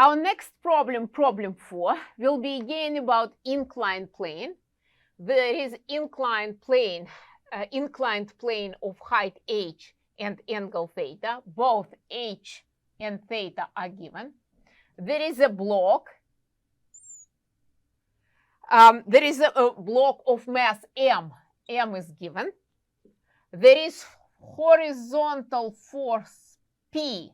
Our next problem, problem 4, will be again about inclined plane. There is inclined plane of height h and angle theta. Both h and theta are given. There is a block. There is a block of mass m. M is given. There is horizontal force P.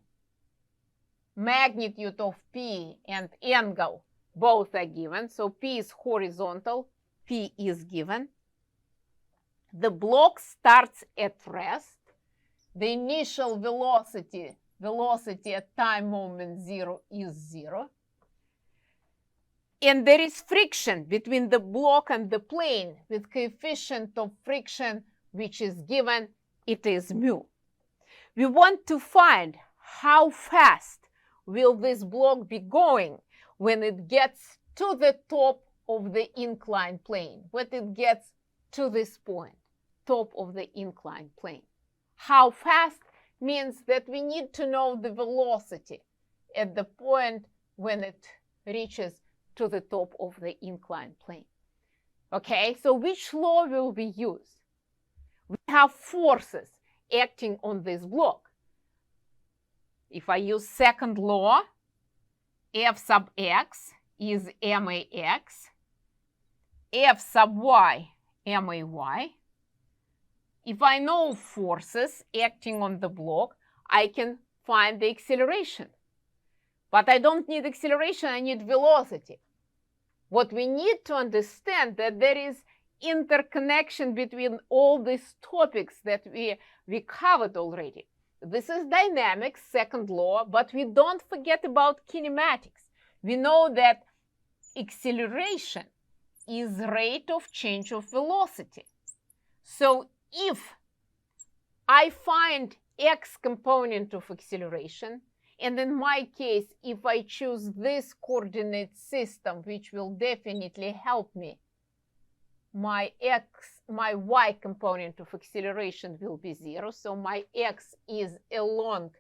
Magnitude of P and angle, both are given. So P is horizontal, P is given. The block starts at rest. The initial velocity at time moment 0 is 0. And there is friction between the block and the plane with coefficient of friction, which is given, it is mu. We want to find how fast will this block be going when it gets to the top of the inclined plane, when it gets to this point, top of the inclined plane. How fast means that we need to know the velocity at the point when it reaches to the top of the inclined plane. Okay, so which law will we use? We have forces acting on this block. If I use second law, F sub x is max, F sub y, may. If I know forces acting on the block, I can find the acceleration. But I don't need acceleration, I need velocity. What we need to understand that there is interconnection between all these topics that we covered already. This is dynamics, second law, but we don't forget about kinematics. We know that acceleration is rate of change of velocity. So if I find x component of acceleration, and in my case, if I choose this coordinate system, which will definitely help me, my y component of acceleration will be 0. So my x is along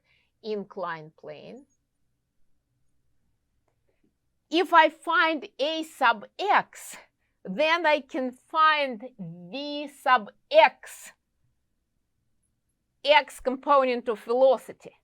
inclined plane. If I find a sub x, then I can find v sub x, x component of velocity,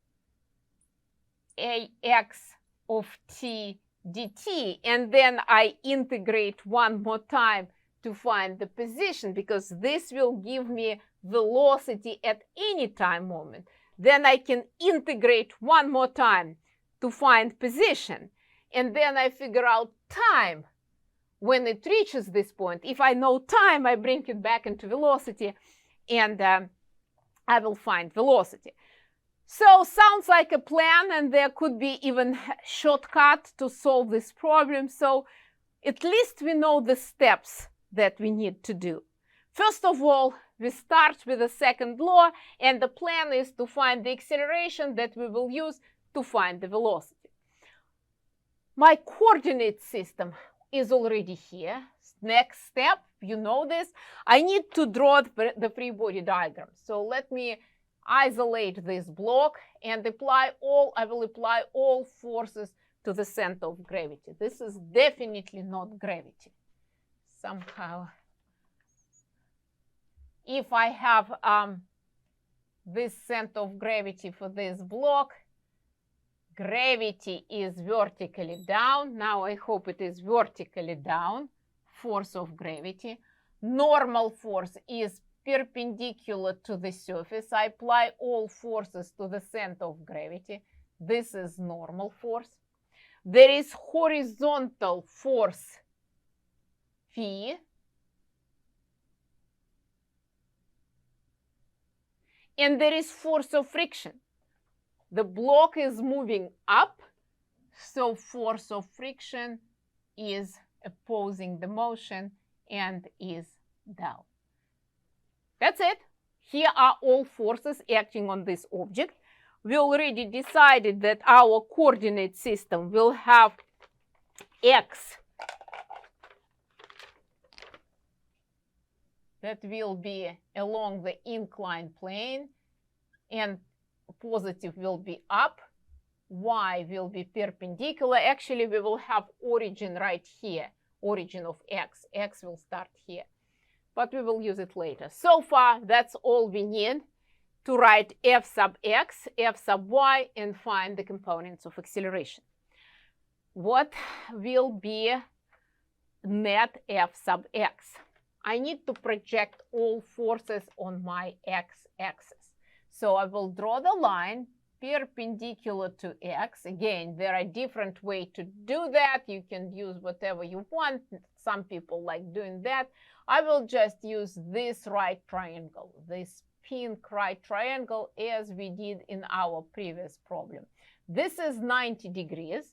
ax of t dt, and then I integrate one more time to find the position, because this will give me velocity at any time moment. Then I can integrate one more time to find position, and then I figure out time when it reaches this point. If I know time, I bring it back into velocity, and I will find velocity. So sounds like a plan, and there could be even shortcut to solve this problem. So at least we know the steps that we need to do. First of all, we start with the second law, and the plan is to find the acceleration that we will use to find the velocity. My coordinate system is already here. Next step, you know this, I need to draw the free body diagram. So let me isolate this block and I will apply all forces to the center of gravity. This is definitely not gravity. Somehow, if I have this center of gravity for this block, gravity is vertically down. Now I hope it is vertically down, force of gravity. Normal force is perpendicular to the surface. I apply all forces to the center of gravity. This is normal force. There is horizontal force Phi, and there is force of friction. The block is moving up, so force of friction is opposing the motion and is down. That's it. Here are all forces acting on this object. We already decided that our coordinate system will have x that will be along the inclined plane, and positive will be up, y will be perpendicular. Actually, we will have origin right here, origin of x. X will start here, but we will use it later. So far, that's all we need to write f sub x, f sub y, and find the components of acceleration. What will be net f sub x? I need to project all forces on my x-axis. So I will draw the line perpendicular to x. Again, there are different ways to do that. You can use whatever you want. Some people like doing that. I will just use this right triangle, this pink right triangle, as we did in our previous problem. This is 90 degrees.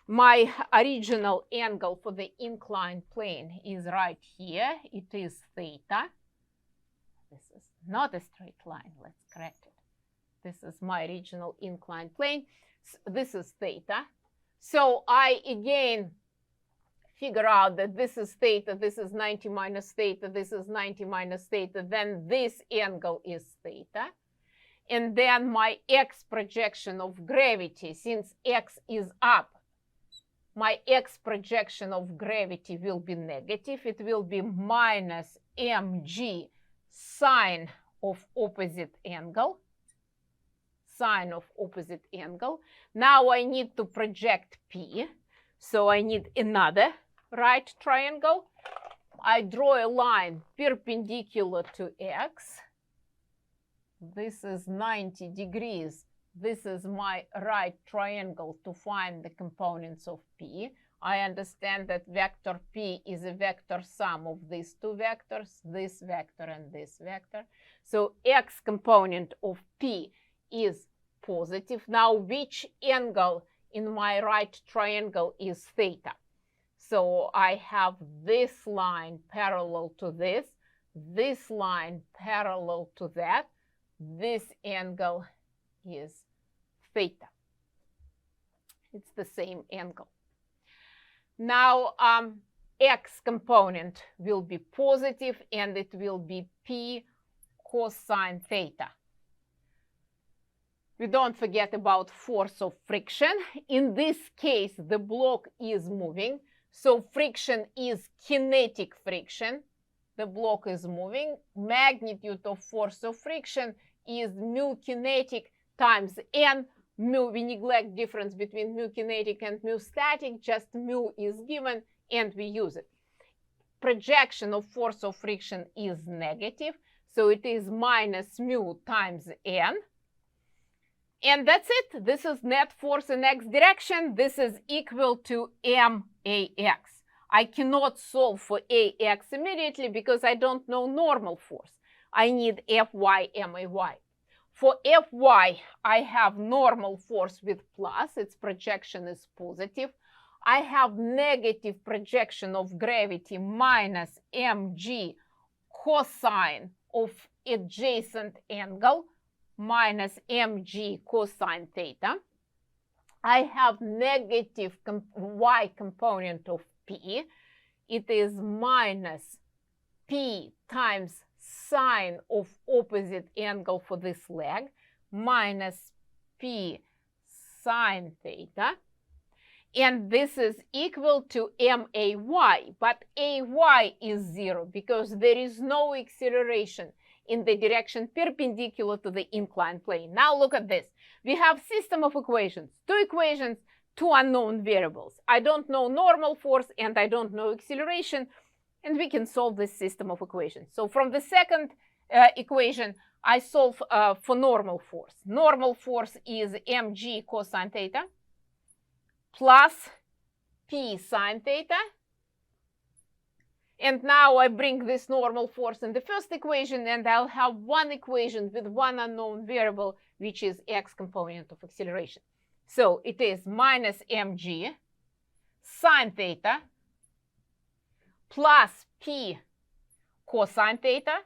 My original angle for the inclined plane is right here. It is theta. This is not a straight line. Let's correct it. This is my original inclined plane. This is theta. So I again figure out that this is theta, this is 90 minus theta, this is 90 minus theta, then this angle is theta. And then my x projection of gravity, since x is up, my x projection of gravity will be negative. It will be minus mg sine of opposite angle. Sine of opposite angle. Now I need to project P. So I need another right triangle. I draw a line perpendicular to x. This is 90 degrees. This is my right triangle to find the components of P. I understand that vector P is a vector sum of these two vectors, this vector and this vector. So x component of P is positive. Now, which angle in my right triangle is theta? So I have this line parallel to this line parallel to that. This angle is theta. It's the same angle. Now, x component will be positive, and it will be P cosine theta. We don't forget about force of friction. In this case, the block is moving, so friction is kinetic friction. The block is moving. Magnitude of force of friction is mu kinetic times n. Mu, we neglect difference between mu kinetic and mu static, just mu is given and we use it. Projection of force of friction is negative, so it is minus mu times n. And that's it. This is net force in x direction. This is equal to max. I cannot solve for ax immediately because I don't know normal force. I need Fy, may. For Fy, I have normal force with plus. Its projection is positive. I have negative projection of gravity minus mg cosine of adjacent angle minus mg cosine theta. I have negative y component of P. It is minus P times sine of opposite angle for this leg minus P sine theta. And this is equal to may, but ay is 0 because there is no acceleration in the direction perpendicular to the inclined plane. Now look at this. We have system of equations, two equations, two unknown variables. I don't know normal force and I don't know acceleration, and we can solve this system of equations. So from the second equation, I solve for normal force. Normal force is mg cosine theta plus p sine theta. And now I bring this normal force in the first equation, and I'll have one equation with one unknown variable, which is x component of acceleration. So it is minus mg sine theta plus p cosine theta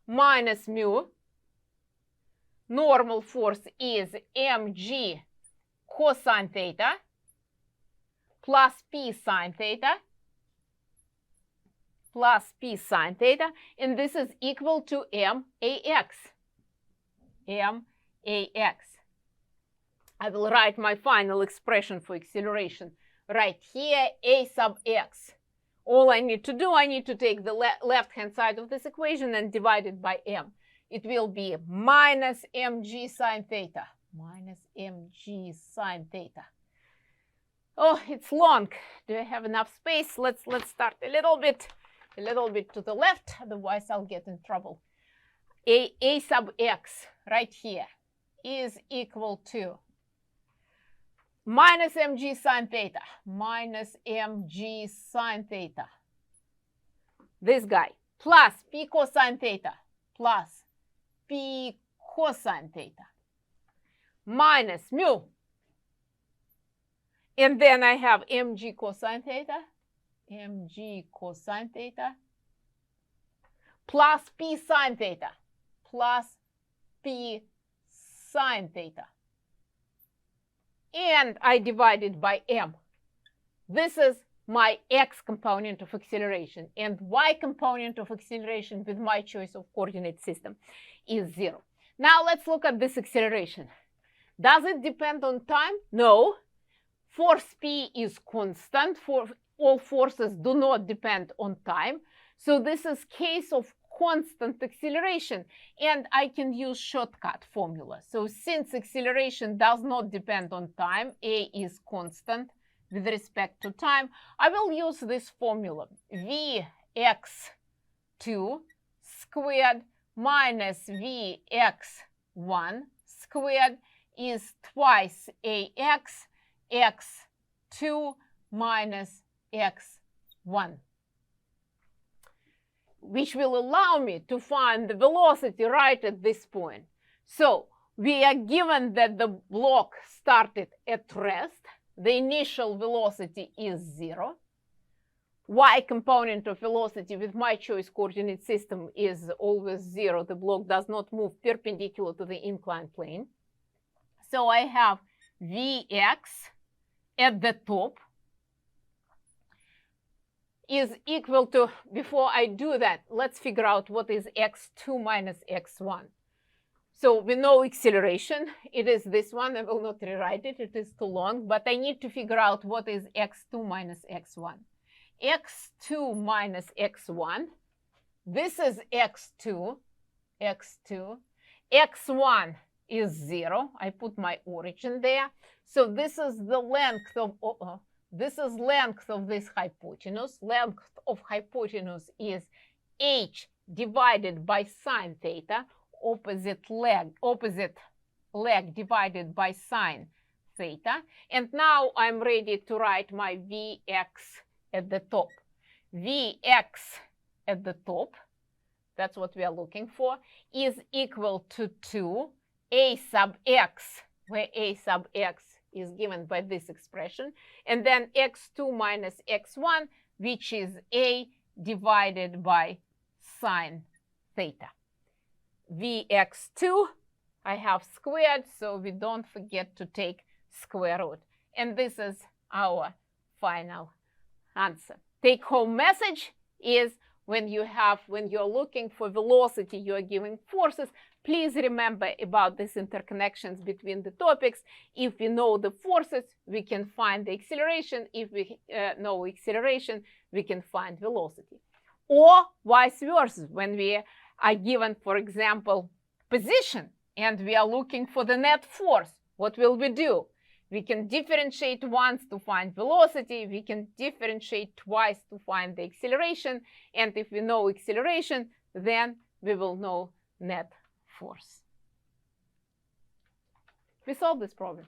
minus mu. Normal force is mg cosine theta plus p sine theta plus p sine theta, and this is equal to max. I will write my final expression for acceleration right here, a sub x. All I need to do, I need to take the left-hand side of this equation and divide it by m. It will be minus mg sine theta. Minus mg sine theta. Oh, it's long. Do I have enough space? Let's start a little bit to the left, otherwise I'll get in trouble. A sub x right here is equal to minus mg sine theta, minus mg sine theta. This guy, plus p cosine theta, plus p cosine theta, minus mu. And then I have mg cosine theta, plus p sine theta, plus p sine theta. And I divide it by m. This is my x component of acceleration, and y component of acceleration with my choice of coordinate system is 0. Now let's look at this acceleration. Does it depend on time? No. Force P is constant. All forces do not depend on time. So this is case of constant acceleration, and I can use shortcut formula. So since acceleration does not depend on time, a is constant with respect to time, I will use this formula. Vx2 squared minus Vx1 squared is twice ax, x2 minus x1, which will allow me to find the velocity right at this point. So we are given that the block started at rest. The initial velocity is 0. Y component of velocity with my choice coordinate system is always 0. The block does not move perpendicular to the inclined plane. So I have Vx at the top is equal to, before I do that, let's figure out what is x2 minus x1. So we know acceleration. It is this one. I will not rewrite it. It is too long. But I need to figure out what is x2 minus x1. x2 minus x1. This is x2. x1 is 0. I put my origin there. So this is the length of length of this hypotenuse. Length of hypotenuse is h divided by sine theta. Opposite leg divided by sine theta. And now I'm ready to write my Vx at the top. Vx at the top, that's what we are looking for, is equal to 2 a sub x, where a sub x is given by this expression, and then x2 minus x1, which is a divided by sine theta. Vx2, I have squared, so we don't forget to take square root. And this is our final answer. Take home message is when you're looking for velocity, you are giving forces, please remember about these interconnections between the topics. If we know the forces, we can find the acceleration. If we know acceleration, we can find velocity. Or vice versa, when we are given, for example, position, and we are looking for the net force, what will we do? We can differentiate once to find velocity, we can differentiate twice to find the acceleration, and if we know acceleration, then we will know net force. We solved this problem.